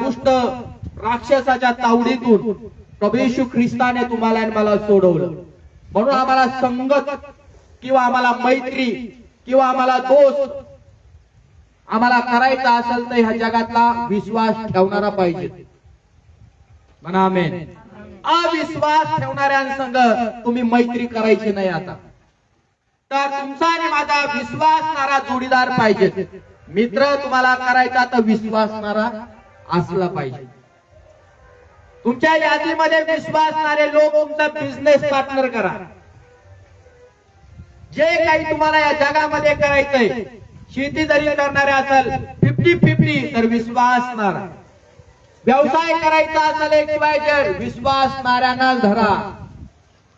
दुष्ट राक्षसाच्या तावडीतून प्रभू येशू ख्रिस्ताने तुम्हाला आणि मला सोडवलं. म्हणून आम्हाला संगत किंवा आम्हाला मैत्री किंवा आम्हाला दोस्त आम्हाला करायचा असेल तर ह्या जगातला विश्वास ठेवणारा पाहिजे. म्हणा आमेन. अविश्वास ठेवणाऱ्यांसंग तुम्ही मैत्री करायची नाही. आता तर तुमचा आणि माझा विश्वासणारा जोडीदार पाहिजे. मित्र तुम्हाला करायचा तर विश्वासणारा असला पाहिजे. तुमच्या यादीमध्ये विश्वासणारे लोक तुमचा बिझनेस पार्टनर करा. जे काही तुम्हाला या जगामध्ये करायचंय, शेती जरी करणारे असेल 50-50 तर विश्वासणारा. व्यवसाय करायचा असेल XYZ विश्वासणाऱ्यांना धरा.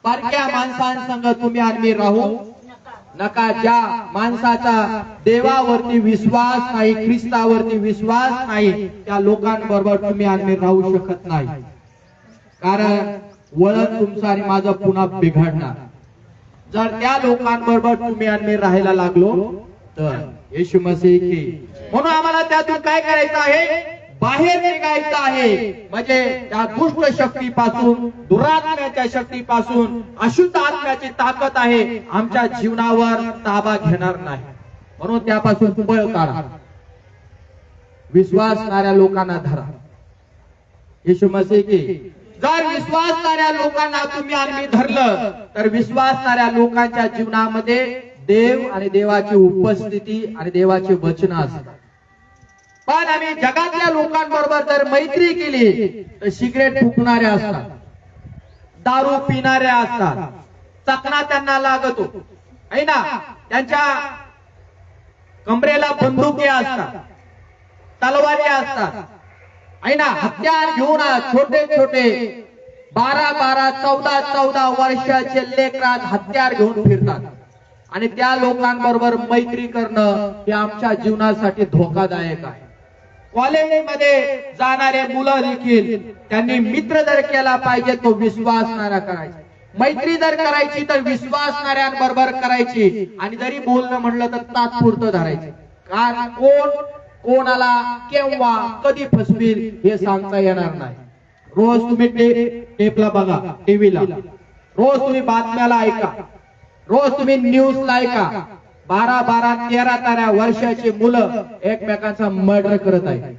परक्या माणसांसंग तुम्ही आम्ही राहू नका. ज्या माणसाचा देवावरती विश्वास नाही, ख्रिस्तावरती विश्वास नाही, त्या लोकांबरोबर तुम्ही आम्ही राहू शकत नाही. कारण वळण तुमचं आणि माझं पुन्हा बिघडणार जर त्या लोकांबरोबर तुम्ही आम्ही राहायला लागलो तर. येशू मसीह की. म्हणून आम्हाला त्यातून काय करायचं आहे? बाहेर निघायचं आहे. म्हणजे त्या दुष्ट शक्तीपासून, दुरात्म्याच्या शक्तीपासून, अशुद्ध आत्म्याची ताकद आहे आमच्या जीवनावर ताबा घेणार नाही. म्हणून त्यापासून पळ काढा. विश्वासणाऱ्या लोकांना धरा. येशू मसीह की. जर विश्वासणाऱ्या लोकांना तुम्ही आम्ही धरलं तर विश्वासणाऱ्या लोकांच्या जीवनामध्ये देव आणि देवाची उपस्थिती आणि देवाचे वचन असतात. पण आम्ही जगातल्या लोकांबरोबर जर मैत्री केली तर सिगरेट फुकणारे असतात, दारू पिणारे असतात, चकना त्यांना लागतो आहे ना, त्यांच्या कमरेला बंदुके असतात, तलवारी असतात आहे ना, हत्यार घेऊन छोटे छोटे 12-12, 14-14 वर्षाचे लेकरात हत्यार घेऊन फिरतात. आणि त्या लोकांबरोबर मैत्री करणं हे आमच्या जीवनासाठी धोकादायक आहे. कॉलेजमध्ये जाणारे मुलं देखील त्यांनी मित्र जर केला पाहिजे तो विश्वासणारा करायचा. मैत्री जर करायची तर विश्वासणाऱ्यांबरोबर करायची. आणि जरी बोलणं म्हणलं तर तात्पुरतं धरायचं. कारण कोण कोणाला केव्हा कधी फसवील हे सांगता येणार नाही. रोज तुम्ही टेपला बघा, टीव्हीला रोज तुम्ही बातम्याला ऐका, रोज तुम्ही न्यूजला ऐका. 12-12, 13-13 वर्षाची मुलं एकमेकांचा मर्डर करत आहेत.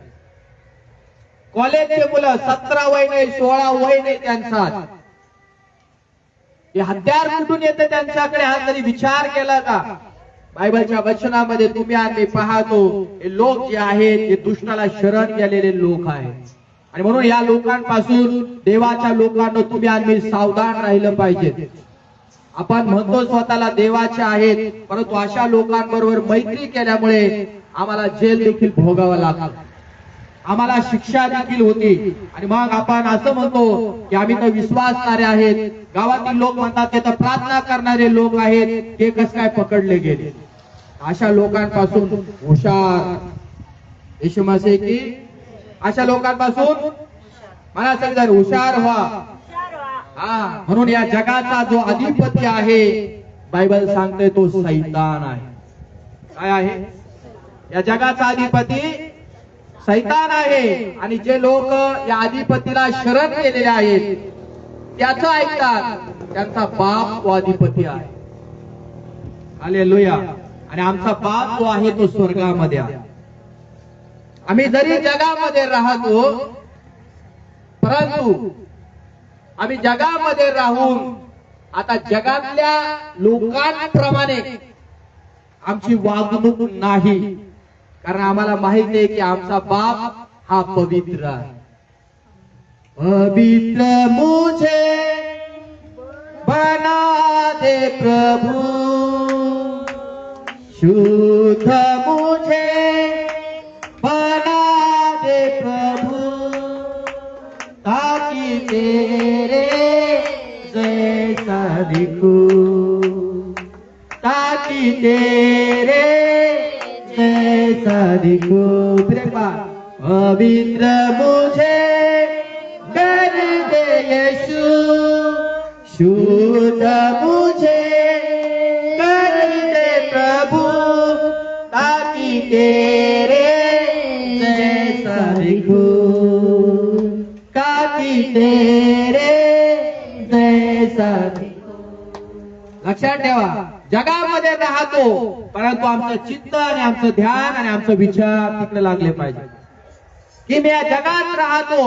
कॉलेजचे मुलं 17 वय नाही, 16 वय नाही त्यांचा. हे हत्यार कुठून येते त्यांच्याकडे हा कधी विचार केला का? बायबलच्या वचनामध्ये तुम्ही आम्ही पाहतो हे लोक जे आहेत हे दुष्टाला शरण गेलेले लोक आहेत. आणि म्हणून या लोकांपासून देवाच्या लोकांना तुम्ही आम्ही सावधान राहिलं पाहिजे. आपण म्हणतो स्वतःला देवाचे आहेत, परंतु अशा लोकांबरोबर मैत्री केल्यामुळे आम्हाला जेल देखील भोगावं लागतं, आम्हाला शिक्षा देखील होती. आणि मग आपण असं म्हणतो की आम्ही तर विश्वासणारे आहेत. गावातील लोक म्हणतात ते तर प्रार्थना करणारे लोक आहेत, ते कसं काय पकडले गेले? अशा लोकांपासून हुशार. येशू मसीह की. अशा लोकांपासून मला सगळं हुशार व्हा. म्हणून या जगाचा जो अधिपती आहे बायबल सांगते तो सैतान आहे. काय आहे? या जगाचा अधिपती सैतान आहे. आणि जे लोक या अधिपतीला शरण गेलेले आहेत त्याचं ऐकतात, त्यांचा बाप तो अधिपती आहे. हालेलुया. आणि आमचा बाप जो आहे तो स्वर्गामध्ये आहे. आम्ही जरी जगामध्ये राहतो परंतु आम्ही जगामध्ये राहून आता जगातल्या लोकांप्रमाणे आमची वागणूक नाही. कारण आम्हाला माहिती आहे की आमचा बाप हा पवित्र आहे. पवित्र मुझे बना दे प्रभु, शुद्ध मुझे बना दे प्रभु, ताकि तेरे जैसा दिखूं, ताकि तेरे जैसा दिखूं. फिर एक बार. पवित्र मुझे कर दे यीशु, शुद्ध मुझे कर दे प्रभु, ताकि तेरे जैसा दिखूं. तेरे जैसा नहीं। लक्षात ठेवा, जगामध्ये राहतो परंतु आमचं चित्त आणि आमचं ध्यान आणि आमचं विचार तिकडे लागले पाहिजे. की मी या जगात राहतो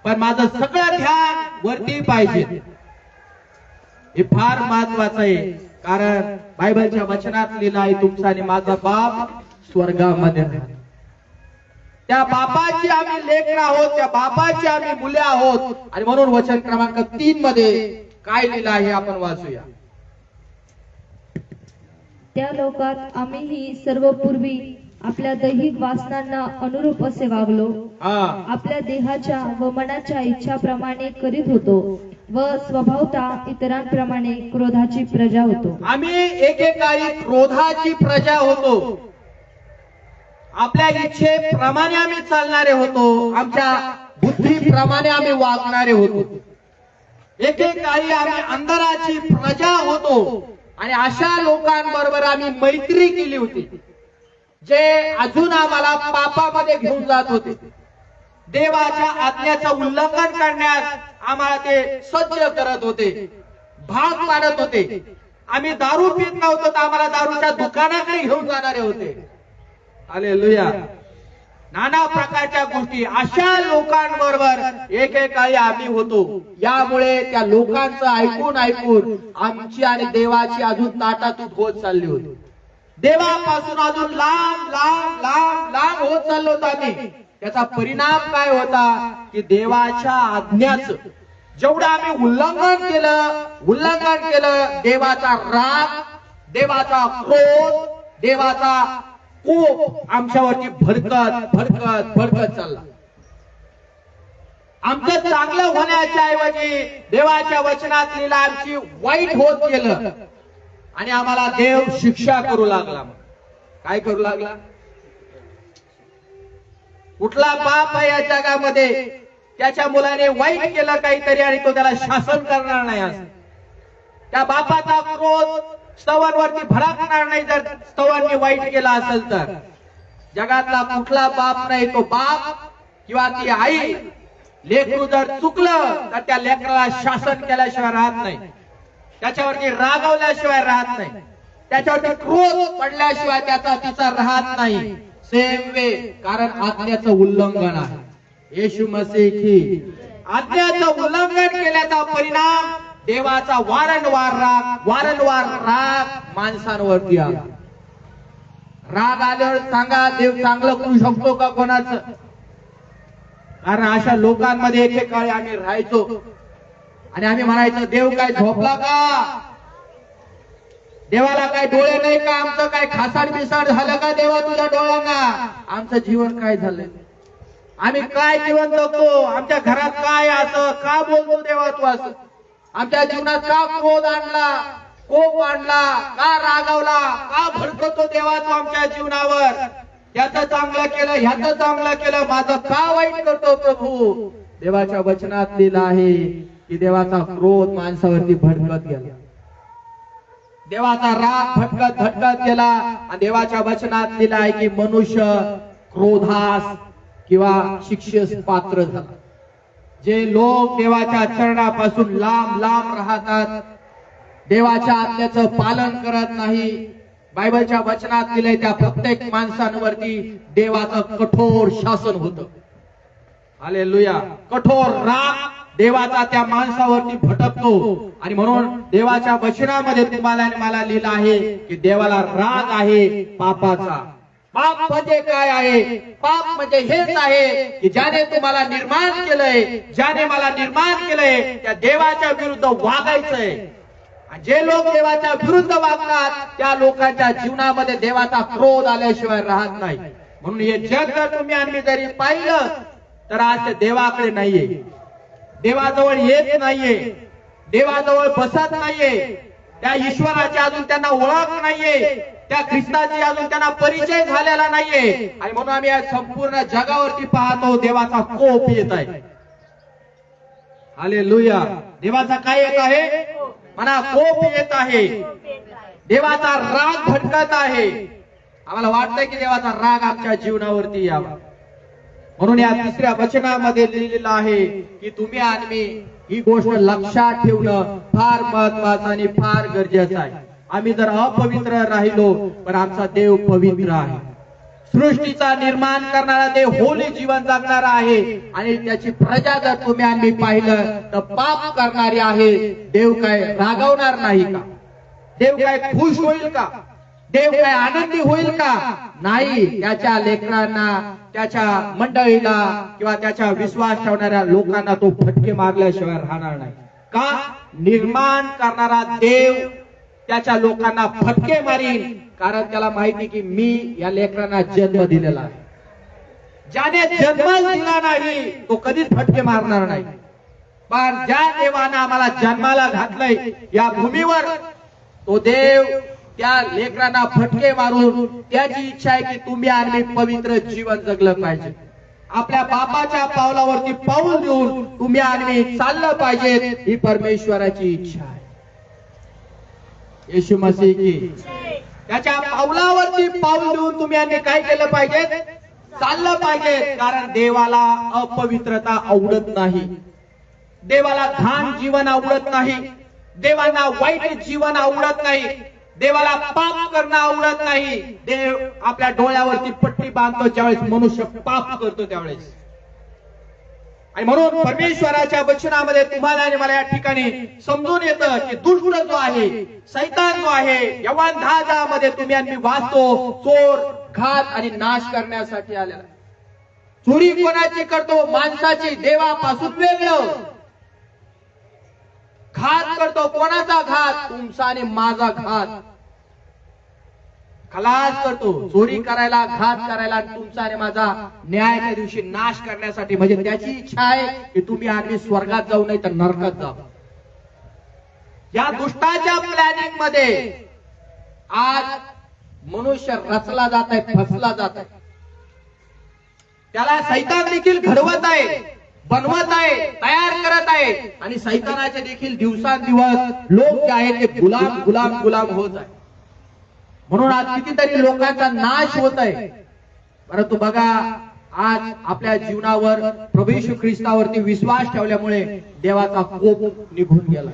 पण माझं सगळं ध्यान वरती पाहिजे. हे फार महत्वाचं आहे, कारण बायबलच्या वचनात लिहिलं आहे, तुमचा आणि माझा बाप स्वर्गामध्ये राहतो. त्या बापाची आम्ही लेकरं आहोत, त्या बापाची आम्ही मुले आहोत. आणि म्हणून वचन क्रमांक 3 मध्ये काय लिहिलं आहे आपण वाचूया. त्या लोकात आम्हीही सर्व पूर्वी आपल्या दैहिक वासनांना अनुरूप असे वागलो, आपल्या देहाच्या व मनाच्या इच्छाप्रमाणे करीत होतो व स्वभावता इतरांप्रमाणे क्रोधाची प्रजा होतो. आम्ही एकेकाळी क्रोधाची प्रजा होतो. आपल्या इच्छेप्रमाणे आम्ही चालणारे होतो, आमच्या बुद्धीप्रमाणे आम्ही वागणारे होतो. एकेकाळी आम्ही अंधराची प्रजा होतो. आणि अशा लोकांबरोबर आम्ही मैत्री केली होती, जे अजून आम्हाला पापामध्ये घेऊन जात होते. देवाच्या आज्ञेचं उल्लंघन करण्यास आम्हाला ते सज्ज करत होते, भाग पाडत होते. आम्ही दारू पित नव्हतो तर आम्हाला दारूच्या दुकानाकडे घेऊन जाणारे होते. हालेलुया. नाना प्रकारच्या गोष्टी अशा लोकांबरोबर एकेकाळी आम्ही होतो. यामुळे त्या लोकांचं ऐकून ऐकून आमची आणि देवाची अजून ताटातूट होत चालली होती. देवापासून अजून लांब लांब लांब लांब होत चाललो होतो आम्ही. त्याचा परिणाम काय होता की देवाच्या आज्ञाचं जेवढं आम्ही उल्लंघन केलं, देवाचा राग, देवाचा क्रोध, देवाचा खूप आमच्यावरती भडकत भडकत भडकत चालला. आमचं चांगलं होण्याच्या ऐवजी देवाच्या वचनात लिहिलं आमची वाईट होत गेलं. आणि आम्हाला देव शिक्षा करू लागला. काय करू लागला? कुठला बाप आहे या जगामध्ये त्याच्या मुलाने वाईट केलं काहीतरी आणि तो त्याला शासन करणार नाही असं? त्या बापाचा क्रोध स्तवांवरती भडकणार नाही जर स्तवांनी वाईट केला असेल तर. जगातला कुठला बाप नाही, तो बाप किंवा ती आई लेकरू जर चुकलं तर त्या लेकराला शासन केल्याशिवाय राहत नाही, त्याच्यावरती रागवल्याशिवाय राहत नाही, त्याच्यावरती क्रोध पडल्याशिवाय त्याचा तिचा राहत नाही. सेम वे, कारण आज्ञेचं उल्लंघन आहे. येशू मसीही आज्ञेचं उल्लंघन केल्याचा परिणाम देवाचा वारंवार राग माणसांवरती आला. राग आल्यावर सांगा देव चांगलं करू शकतो का कोणाचं? कारण अशा लोकांमध्ये एकेकाळी आम्ही राहायचो आणि आम्ही म्हणायचो देव काय झोपला का? देवाला काय डोळे नाही का? आमचं काय खासाड बिसाड झालं का देवा तुझ्या डोळ्यांना? आमचं जीवन काय झालंय? आम्ही काय जीवन जगतो? आमच्या घरात काय असं का बोलतो देवा तू असं? आमच्या जीवनात का क्रोध आणला, कोप आणला, का रागावला, का भडकतो देवा तू आमच्या जीवनावर? याचं चांगलं केलं, ह्याचं चांगलं केलं, माझं का वाईट करतो प्रभू? देवाच्या वचनात लिहिलं आहे की देवाचा क्रोध माणसावरती भडकत गेला, देवाचा राग भटकत गेला. आणि देवाच्या वचनात लिहिलं आहे की मनुष्य क्रोधास किंवा शिक्षेस पात्र झाला. जे लोक देवाच्या चरणापासून लांब लांब राहतात, देवाच्या आज्ञेचं पालन करत नाही, बायबलच्या वचनात लिहिलंय त्या प्रत्येक माणसांवरती देवाचं कठोर शासन होतं. हालेलुया. कठोर राग देवाचा त्या माणसावरती भटकतो. आणि म्हणून देवाच्या वचनामध्ये तुम्हाला आणि मला लिहिलं आहे की देवाला राग आहे पापाचा. पाप म्हणजे काय आहे? पाप म्हणजे हेच आहे की ज्याने तुम्हाला निर्माण केलंय, ज्याने मला निर्माण केलंय, त्या देवाच्या विरुद्ध वागायचंय. जे लोक देवाच्या विरुद्ध वागतात त्या लोकांच्या जीवनामध्ये देवाचा क्रोध आल्याशिवाय राहत नाही. म्हणून हे जग जर तुम्ही आणि जरी पाहिलं तर आज देवाकडे नाहीये, देवाजवळ येत नाहीये, देवाजवळ बसत नाहीये, त्या ईश्वराची अजून त्यांना ओळख नाहीये, त्या ख्रिस्ताची अजून त्यांना परिचय झालेला नाहीये. आणि म्हणून आम्ही आज संपूर्ण जगावरती पाहतो देवाचा कोप येत आहे. हालेलुया. देवाचा काय येत आहे? म्हणा, कोप येत आहे. देवाचा राग भटकत आहे. आम्हाला वाटतंय की देवाचा राग आमच्या जीवनावरती यावा. म्हणून या तिसऱ्या वचनामध्ये लिहिलेलं आहे की तुम्ही आणि मी ही गोष्ट लक्षात ठेवणं फार महत्वाचं आणि फार गरजेचं आहे. आम्ही जर अपवित्र राहिलो पण आमचा देव पवित्र आहे. सृष्टीचा निर्माण करणारा देव होली जीवन जगणारा आहे आणि त्याची प्रजा जर तुम्ही आम्ही पाहिलं तर पाप करणारी आहे. देव काय रागावणार नाही का? देव काय खुश होईल का? देव काय आनंदी होईल का? नाही. त्याच्या लेकरांना, त्याच्या मंडळीला किंवा त्याच्या विश्वास ठेवणाऱ्या लोकांना तो फटके मारल्याशिवाय राहणार नाही. का? निर्माण करणारा देव त्याच्या लोकांना फटके मारीन, कारण त्याला माहिती की मी या लेकरांना जन्म दिलेला आहे. ज्याने जन्म दिला नाही तो कधीच फटके मारणार नाही. पण ज्या देवानं आम्हाला जन्माला घातलंय या भूमीवर, तो देव त्या लेकरांना फटके मारून त्याची इच्छा आहे की तुम्ही आणि पवित्र जीवन जगलं पाहिजे. आपल्या बापाच्या पावलावरती पाऊल देऊन तुम्ही आणि चाललं पाहिजे, ही परमेश्वराची इच्छा आहे. येशू मसीह की त्याच्या पावलावरती पाऊल देऊन तुम्ही आणि काय केलं पाहिजे? चाललं पाहिजे. कारण देवाला अपवित्रता आवडत नाही, देवाला घाण जीवन आवडत नाही, देवाला वाईट जीवन आवडत नाही, देवाला पाप करणं आवडत नाही. देव आपल्या डोळ्यावरती पट्टी बांधतो ज्यावेळेस मनुष्य पाप करतो त्यावेळेस. आणि म्हणून परमेश्वराच्या वचनामध्ये तुम्हाला आणि मला या ठिकाणी समजून येतं की दुष्ट जो आहे, सैतान जो आहे, यवान 10 मध्ये तुम्ही आणि मी वाचतो, चोर, घात आणि नाश करण्यासाठी आलेला. चोरी कोणाची करतो? माणसाची, देवापासून वेगळं. घात करतो कोणाचा? घात तुमचा आणि माझा घात. खलास करतो चोरी करायला, घात करायला, तुमचा आणि माझा न्यायाच्या दिवशी नाश करण्यासाठी. म्हणजे त्याची इच्छा आहे की तुम्ही आधी स्वर्गात जाऊ नाही तर नरकात जाऊ. या दुष्टाच्या प्लॅनिंग मध्ये आज मनुष्य रचला जात आहे, फसला जात आहे. त्याला सैतान देखील घडवत आहे, बनवत आहे, तयार करत आहे. आणि सैतानाचे देखील दिवसांदिवस लोक जे आहेत ते गुलाम गुलाम गुलाम होत आहे. म्हणून आज कितीतरी लोकांचा नाश होत आहे. परंतु बघा, आज आपल्या जीवनावर प्रभू येशू ख्रिस्तावरती विश्वास ठेवल्यामुळे देवाचा कोप निघून गेला,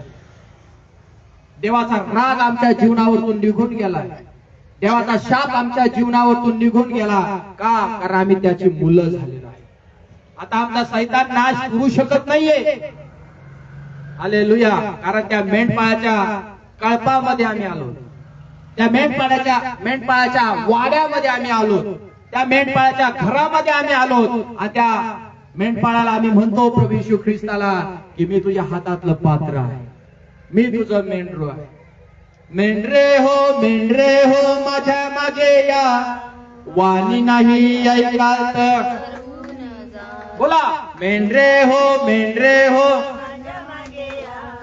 देवाचा राग आमच्या जीवनावरून निघून गेला, देवाचा शाप आमच्या जीवनावरून निघून गेला. का? कारण आम्ही त्याची मुलं झालेलो आहे. आता आमचा सैतान नाश करू शकत नाहीये. हालेलुया. कारण त्या मेंढपाळाच्या कळपामध्ये आम्ही आलो, त्या मेंढपाळाच्या वाड्यामध्ये आम्ही आलो, त्या मेंढपाळाच्या घरामध्ये आम्ही आलो. आणि त्या मेंढपाळाला आम्ही म्हणतो प्रभू येशू ख्रिस्ताला की मी तुझ्या हातातलं पात्र आहे, मी तुझं मेंढरू आहे. मेंढरे हो माझ्या मागे या, वाणी नाही ऐकात. बोला, मेंढरे हो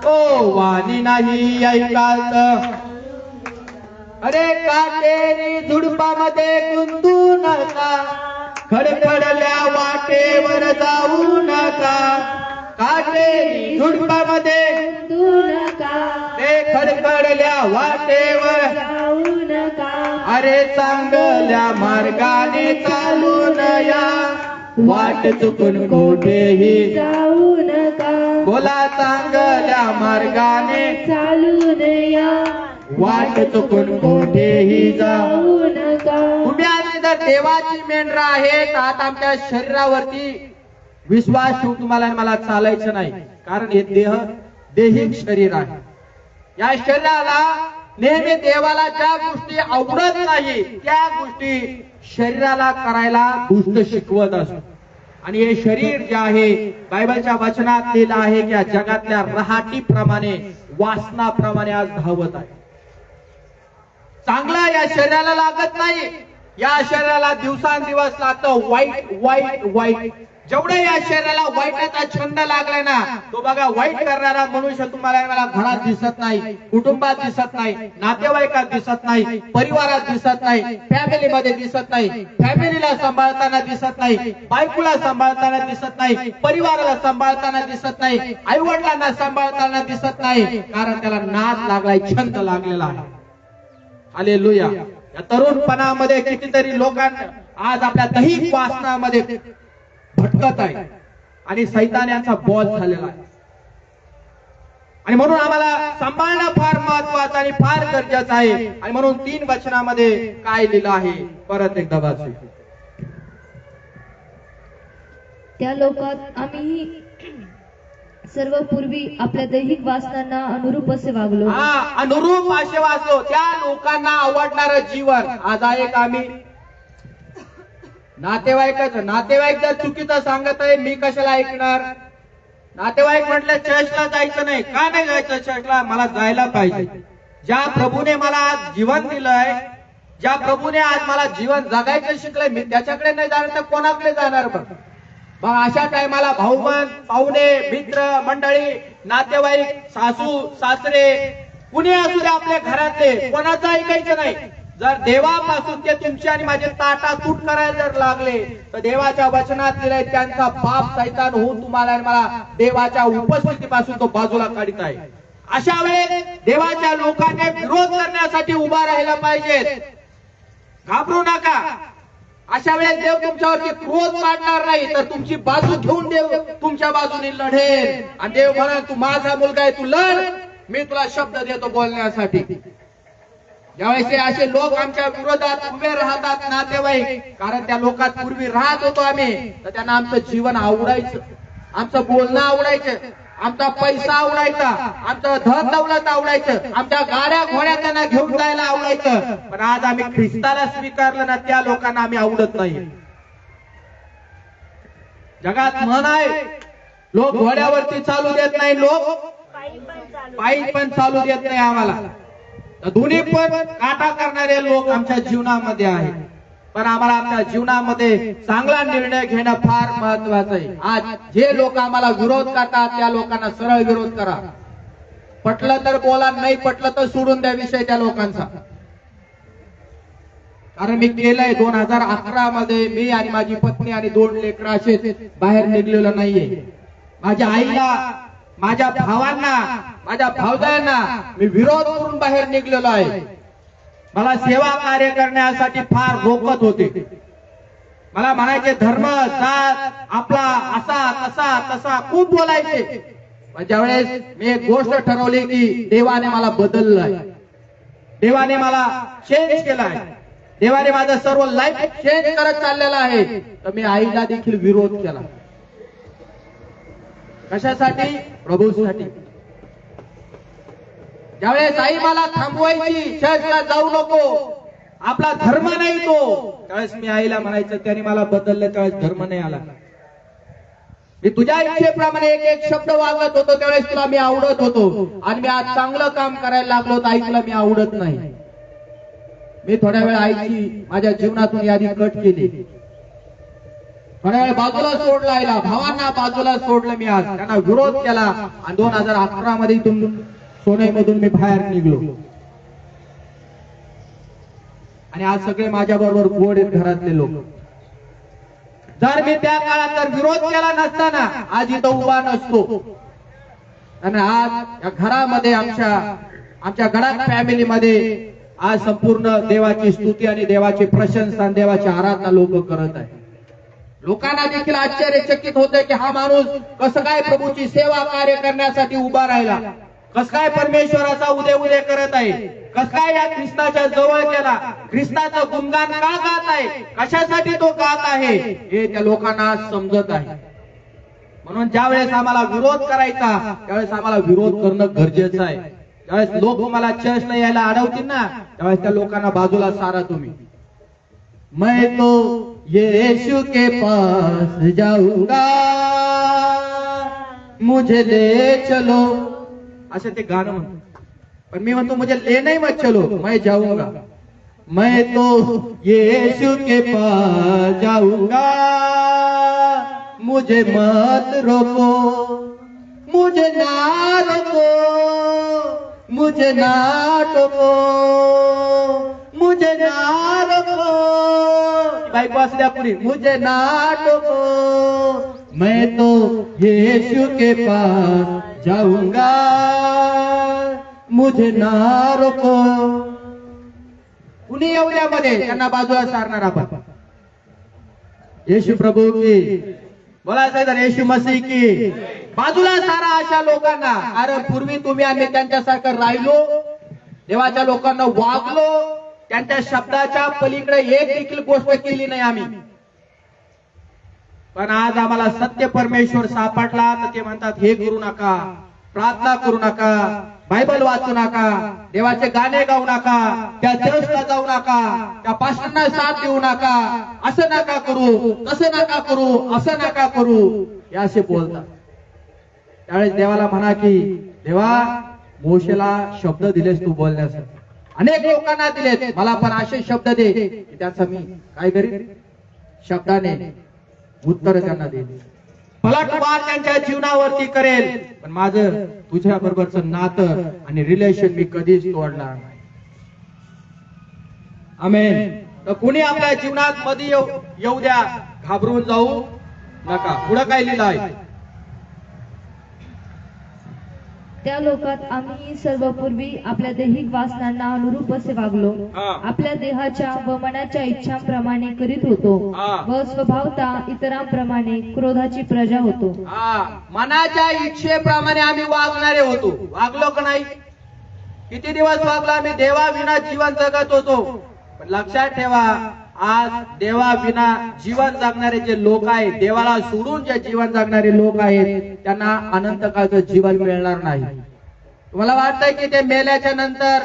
ओ वाणी नाही ऐकात. अरे काटेरी झुडपामध्ये गुंतू नका, खडखडल्या वाटेवर जाऊ नका. काटेरी झुडपामध्ये गुंतू नका, ते खडखडल्या वाटेवर जाऊ नका. अरे चांगल्या मार्गाने चालून या, वाट चुकून कोठेही जाऊ नका. बोला, चांगल्या मार्गाने चालून या, वाट चुकून कोठेही जाऊ नका. तुम्ही आज जर देवाची मेंढर आहेत, आता आमच्या शरीरावरती विश्वास ठेवून तुम्हाला मला चालायचं नाही. कारण हे देहिक शरीर आहे. या शरीराला नेहमी देवाला ज्या गोष्टी आवडत नाही त्या गोष्टी शरीराला करायला दुष्ट शिकवत असतो. आणि हे शरीर जे आहे, बायबलच्या वचनात लिहिलं आहे की या जगातल्या रहाटीप्रमाणे, वासनाप्रमाणे आज धावत आहे. चांगला या शरीराला लागत नाही, या शरीराला दिवसांदिवस लागतं वाईट वाईट वाईट. जेवढं या शरीराला वाईटाचा छंद लागलाय ना, तो बघा वाईट करणारा मनुष्य तुम्हाला मला घरात दिसत नाही, कुटुंबात दिसत नाही, नातेवाईकात दिसत नाही, परिवारात दिसत नाही, फॅमिलीमध्ये दिसत नाही, फॅमिलीला सांभाळताना दिसत नाही, बायकोला सांभाळताना दिसत नाही, परिवाराला सांभाळताना दिसत नाही, आई वडिलांना सांभाळताना दिसत नाही. कारण त्याला नाद लागलाय, छंद लागलेला आहे. हालेलुया. या तरुणपणामध्ये कितीतरी लोकांना आज आपल्या दैहिक वासनामध्ये भटकत आहे आणि सैतान यांचा बॉस झालेला आहे. आणि म्हणून आम्हाला सांभाळणं फार महत्वाचं आणि फार गरजेचं आहे. आणि म्हणून 3 वचनामध्ये काय लिहिलं आहे परत एकदा वाचू. त्या लोकात आम्ही सर्व पूर्वी आपल्या दैहिक वासनांना अनुरूप असे वागलो. अनुरूप असे वाचलो. त्या लोकांना आवडणारं जीवन आज आहे का? आम्ही नातेवाईक जर चुकीचं सांगत आहे, मी कशाला ऐकणार? नातेवाईक म्हटलं चर्चला जायचं नाही. का नाही जायचं चर्चला? मला जायला पाहिजे. ज्या प्रभूने मला आज जीवन दिलंय, ज्या प्रभूने आज मला जीवन जगायचं शिकलंय, मी त्याच्याकडे नाही जाणार तर कोणाकडे जाणार? मग अशा टायमाला भाऊबंद, पाहुणे, मित्र मंडळी, नातेवाईक, सासू सासरे, कुणी असू दे आपल्या घरातले, कोणाचं ऐकायचं नाही. जर देवापासून ते तुमची आणि माझे ताटातूट करायला जर लागले तर देवाच्या वचनात दिलंय त्यांचा बाप सैतान होऊन तुम्हाला आणि मला देवाच्या उपस्थितीपासून तो बाजूला काढीत आहे. अशा वेळेस देवाच्या लोकांनी विरोध करण्यासाठी उभा राहिला पाहिजे. घाबरू नका. अशा वेळेस देव तुमच्यावरती क्रोध काढणार नाही, तर तुमची बाजू घेऊन देव तुमच्या बाजूने लढेल. आणि देव म्हणा तू माझा मुलगा आहे, तू लढ, मी तुला शब्द देतो बोलण्यासाठी. ज्यावेळेस असे लोक आमच्या विरोधात उभे राहतात नातेवाईक, कारण त्या लोकात पूर्वी राहत होतो आम्ही, तर त्यांना आमचं जीवन आवडायचं, आमचं बोलणं आवडायचं, आमचा पैसा आवडायचा, आमचं धन दौलत आवडायचं, आमच्या गाड्या घोड्या त्यांना घेऊन जायला आवडायचं. पण आज आम्ही ख्रिस्ताला स्वीकारलं ना, त्या लोकांना आम्ही आवडत नाही. जगात म्हण आहे, लोक घोड्यावरती चालू देत नाही, लोक पायी पण चालू देत नाही आम्हाला. दोन्ही पण काटा करणारे लोक आमच्या जीवनामध्ये आहेत. पण आम्हाला आमच्या जीवनामध्ये चांगला निर्णय घेणं फार महत्वाचं आहे. आज जे लोक आम्हाला विरोध करतात त्या लोकांना सरळ विरोध करा. पटलं तर बोला, नाही पटलं तर सोडून द्या विषय त्या लोकांचा. कारण मी केलंय 2011 मध्ये. मी आणि माझी पत्नी आणि 2 लेकरं असे बाहेर निघलेलो नाहीये. माझ्या आईला, माझ्या भावांना, माझ्या भावजायांना मी विरोध करून बाहेर निघलेलो आहे. मला सेवा कार्य करण्यासाठी फार रोकत होते. मला म्हणायचे धर्म, जात, आपला असा तसा तसा खूप बोलायचे. पण ज्यावेळेस मी एक गोष्ट ठरवली की देवाने मला बदललंय, देवाने मला चेंज केलाय, देवाने माझं सर्व लाईफ चेंज करत चाललेलं आहे, तर मी आईला देखील विरोध केला. कशासाठी? प्रभूसाठी. ज्यावेळेस आई मला थांबवायची, चर्चला जाऊ नको, आपला धर्म नाही तो, त्यावेळेस मी आईला म्हणायचं त्याने मला बदललं, त्यावेळेस धर्म नाही आला. मी तुझ्या इच्छेप्रमाणे एक एक शब्द वागत होतो, त्यावेळेस तुला मी आवडत होतो. आणि मी आज चांगलं काम करायला लागलो तर आई तुला मी आवडत नाही. मी थोड्या वेळ आईची माझ्या जीवनातून यादी कट केली. थोड्या वेळ बाजूला सोडला आईला, भावांना बाजूला सोडलं. मी आज त्यांना विरोध केला आणि 2011 मध्ये सोनईमधून मी बाहेर निघलो. आणि आज सगळे माझ्या बरोबर गोड आहेत घरातले लोक. जर मी त्या काळात जर विरोध केला नसताना आज इथं उभा नसतो. आणि आज या घरामध्ये आमच्या गडात फॅमिलीमध्ये आज संपूर्ण देवाची स्तुती आणि देवाची प्रशंसा आणि देवाची आराधना लोक करत आहेत. लोकांना देखील आश्चर्यचकित होतंय की हा माणूस कसं काय प्रभूची सेवा कार्य करण्यासाठी उभा राहिला, कसं काय परमेश्वराचा उदय करत आहे, कसं काय या ख्रिस्ताच्या जवळ गेला, ख्रिस्ताचं गुणगान का गात आहे, कशासाठी तो गात आहे, हे त्या लोकांना समजत आहे. म्हणून ज्या वेळेस आम्हाला विरोध करायचा त्यावेळेस आम्हाला विरोध करणं गरजेचं आहे. ज्यावेळेस लोक मला चर्चला यायला अडवतील ना, त्यावेळेस त्या लोकांना बाजूला सारा तुम्ही. मैं तो यीशु के पास जाऊंगा, मुझे ले चलो, असं ते गाणं म्हणतो. पण मी म्हणतो मुझे ले नहीं मत चलो, मैं जाऊंगा. मैं तो यीशु के पास जाऊंगा, मुझे मत रोको, मुझे ना रोको, मुझे ना टोको, मुझे ना रोको. बाइक वास द्या पुरी. मुझे ना टोको, मैं तो यीशु के पास जाऊंगा, मुझे ना रोको. कुणी एवढ्यामध्ये त्यांना बाजूला सारणार आपण. येशू प्रभू की बोलायचं तर येशू मसीह की बाजूला सारा अशा लोकांना. अरे पूर्वी तुम्ही आम्ही त्यांच्यासारखं राहिलो, देवाच्या लोकांना वागलो, त्यांच्या शब्दाच्या पलीकडे एक देखील गोष्ट केली नाही आम्ही. पण आज आम्हाला सत्य परमेश्वर सापडला तर ते म्हणतात हे करू नका, प्रार्थना करू नका, बायबल वाचू नका, देवाचे गाणे गाऊ नका, त्या चर्चला जाऊ नका, त्या पास्टरना साथ देऊ नका, असं नका करू, तसं नका करू, असं नका करू, हे असे बोलतात. त्यावेळेस देवाला म्हणा की देवा मोशेला शब्द दिलेस तू बोलण्यासाठी, अनेक लोकांना दिलेत, मला पण असे शब्द दे की त्याचा मी काय करीन, शब्दाने उत्तर त्यांना देईल, पलटवार त्यांच्या जीवनावरती करेल. पण माझं तुझ्या बरोबरचं नातं आणि रिलेशन मी कधीच तोडणार नाही. आमेन. तर कुणी आपल्या जीवनात मध्ये येऊ द्या, घाबरून जाऊ नका. पुढे काय लिहिलं आहे? त्या लोकात आम्ही सर्व पूर्वी आपल्या दैहिक वासनांना अनुरूप असे वागलो, आपल्या देहाच्या व मनाच्या इच्छांप्रमाणे करीत होतो व स्वभावता इतरांप्रमाणे क्रोधाची प्रजा होतो. मनाच्या इच्छेप्रमाणे आम्ही वागणारे होतो. वागलो का नाही? किती दिवस वागलो आम्ही? देवा विना जीवन जगत होतो. पण लक्षात ठेवा, आज देवा विना जीवन जगणारे जे लोक आहेत, देवाला सोडून जे जीवन जगणारे लोक आहेत, त्यांना अनंत काळचं जीवन मिळणार नाही. तुम्हाला वाटतंय की ते मेल्याच्या नंतर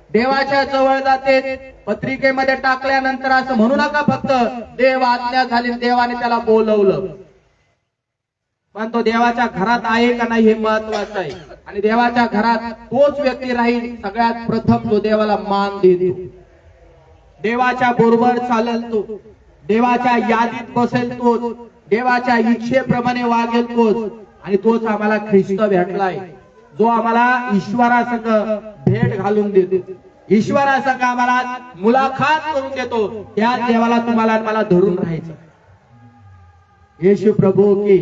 देवाच्या जवळ जाते, पत्रिकेमध्ये टाकल्यानंतर असं म्हणू नका फक्त देव आज्ञा झाली, देवाने त्याला बोलवलं. पण तो देवाच्या घरात आहे का नाही हे महत्वाचं आहे. आणि देवाच्या घरात तोच व्यक्ती राहील सगळ्यात प्रथम जो देवाला मान देतो, देवाच्या बरोबर चालेल तो, देवाच्या यादीत बसेल तोच, देवाच्या इच्छेप्रमाणे वागेल तोच. आणि तोच आम्हाला ख्रिस्त भेटलाय, जो आम्हाला ईश्वरासंग भेट घालून देतो, ईश्वरासंग आम्हाला मुलाखत करून देतो. त्या देवाला तुम्हाला मला धरून राहायचं. येशू प्रभू की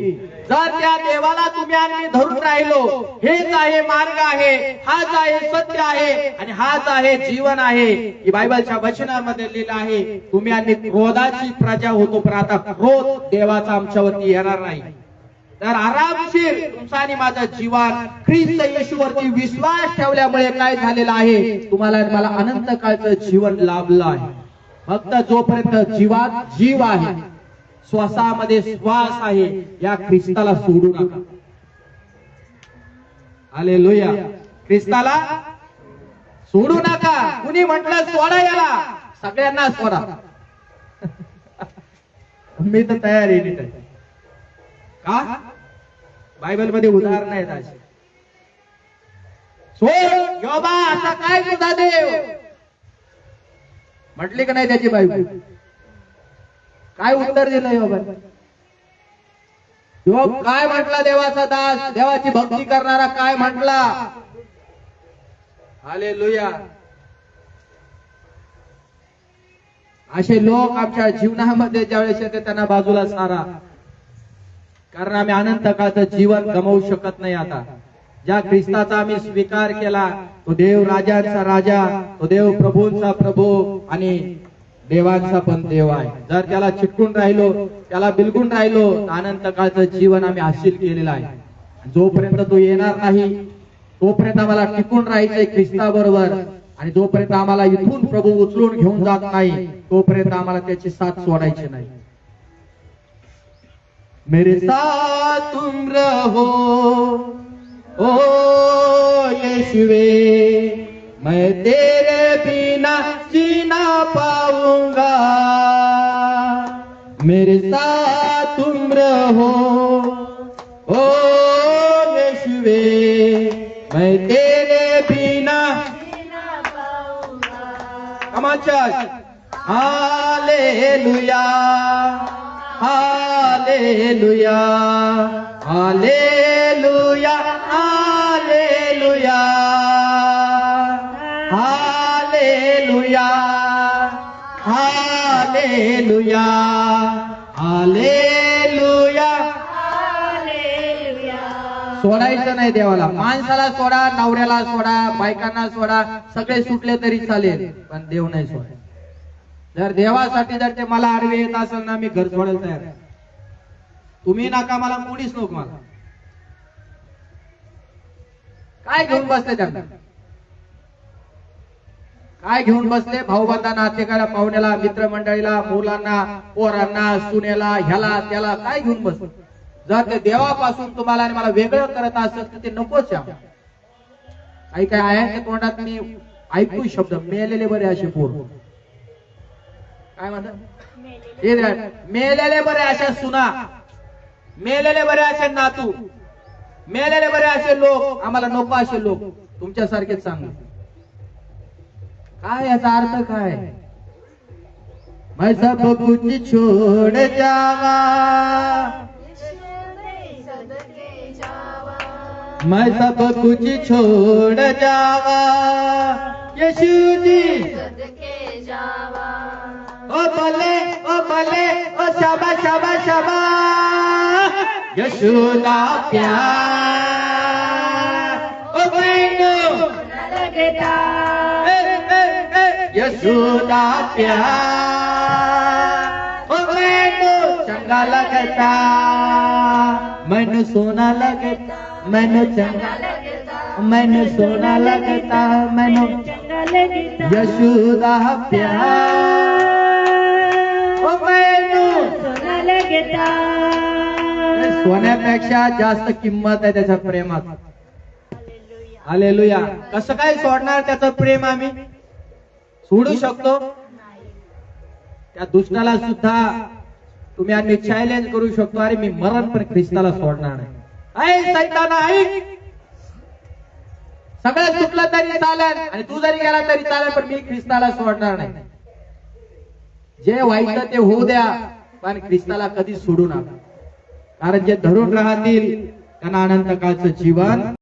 जर त्या देवाला तुम्ही आम्ही धरून राहिलो, हेच आहे मार्ग आहे, हाच आहे सत्य आहे आणि हाच आहे जीवन आहे. की बायबलच्या वचनामध्ये लिहिलं आहे, तुम्ही आम्ही क्रोधाची प्रजा होतो, पण आता क्रोध देवाचा आमच्यावरती येणार नाही. तर आरामशीर तुमचा आणि माझं जीवन ख्रिस्त येशूवरती विश्वास ठेवल्यामुळे काय झालेलं आहे, तुम्हाला मला अनंत काळचं जीवन लाभलं आहे. फक्त जोपर्यंत जीवात जीव आहे, श्वासामध्ये श्वास आहे, या ख्रिस्ताला सोडू नका. हालेलुया. ख्रिस्ताला सोडू नका. कुणी म्हटलं सोडा याला, सगळ्यांना सोडा. मी तर तयार आहे. का? बायबल मध्ये उदाहरण आहेत असे. सोड योबा, असा काय तुझा देव म्हटली का नाही त्याची बायबल? काय उत्तर दिलं योबा? योब काय म्हटला? देवाचा दास, देवाची भक्ती करणारा काय म्हटला? हालेलुया. असे लोक आमच्या जीवनामध्ये ज्यावेळेस येते त्यांना बाजूला सारा, कारण आम्ही अनंत काळचं जीवन गमावू शकत नाही. आता ज्या ख्रिस्ताचा आम्ही स्वीकार केला, तो देव राजांचा राजा, तो देव प्रभूंचा प्रभू आणि देवांचा पण देव आहे. जर त्याला चिटकून राहिलो, त्याला बिलगून राहिलो, तर अनंत काळचं जीवन आम्ही हासिल केलेलं आहे. जोपर्यंत तो येणार नाही तोपर्यंत आम्हाला टिकून राहायचंय ख्रिस्ता बरोबर. आणि जोपर्यंत आम्हाला इथून प्रभू उचलून घेऊन जात नाही तोपर्यंत आम्हाला त्याची साथ सोडायची नाही. मेरे साथ तुम रहो ओ यीशुवे, मैं तेरे बिना जीना पाऊंगा. मेरे साथ तुम रहो ओ यीशुवे, मैं तेरे बिना जीना पाऊंगा. Come on church. Hallelujah, hallelujah, hallelujah, hallelujah, hallelujah, hallelujah, hallelujah, hallelujah. सोडायचं नाही देवाला. माणसाला सोडा, नवऱ्याला सोडा, बायकांना सोडा, सगळे सुटले तरी चालेल, पण देव नाही सोडा. जर देवासाठी जर ते मला आडवे येत असेल ना, मी घर सोडायला तयार आहे. तुम्ही नका मला, कोणीच नको मला. काय घेऊन बसले त्यांना? काय घेऊन बसले? भाऊबंधा, नातेवाईकाला, पाहुण्याला, मित्रमंडळीला, मुलांना, पोरांना, सुनेला, ह्याला त्याला काय घेऊन बसले? जर ते देवापासून तुम्हाला आणि मला वेगळं करत असेल तर ते नकोच आहे. काही काय आहे त्या तोंडात मी ऐकू शब्द, मेलेले बरे असे पोर. काय म्हणतात? मेलेले बरे अशा सुना, मेलेले बरे असे नातू, मेलेले बरे असे लोक. आम्हाला नको असे लोक तुमच्यासारखेच चांगले. काय याचा अर्थ काय? मैं सब कुछ छोड़ जावा, मैं सब कुछ छोड़ जावा, यीशु जी ओ भले ओ शाबा शाबा शाबा, यशोदा प्यार ओ मैनू लगता, यशोदा प्यार ओ मैनू चंगा लगता, मैनू सोना लगता, मैनू चंगा लगता, मैनू सोना लगता, मैनू चंगा लगता, यशोदा प्यार ओ मैनू सोना लगता. सोन्यापेक्षा जास्त किंमत आहे त्याच्या प्रेमात. हालेलुया. कसं काय सोडणार त्याचं प्रेम? आम्ही सोडू शकतो? त्या दुष्टाला सुद्धा तुम्ही आम्ही चॅलेंज करू शकतो, अरे मी मरण पण ख्रिस्ताला सोडणार नाही. ऐक सैताना, ऐक, सगळं चुकलं तरी चालेल आणि तू जरी गेला तरी चालेल, पण मी ख्रिस्ताला सोडणार नाही. जे वाईट ते होऊ द्या, पण ख्रिस्ताला कधी सोडू नका. कारण जे धरून राहतील त्यांना अनंत काळचं जीवन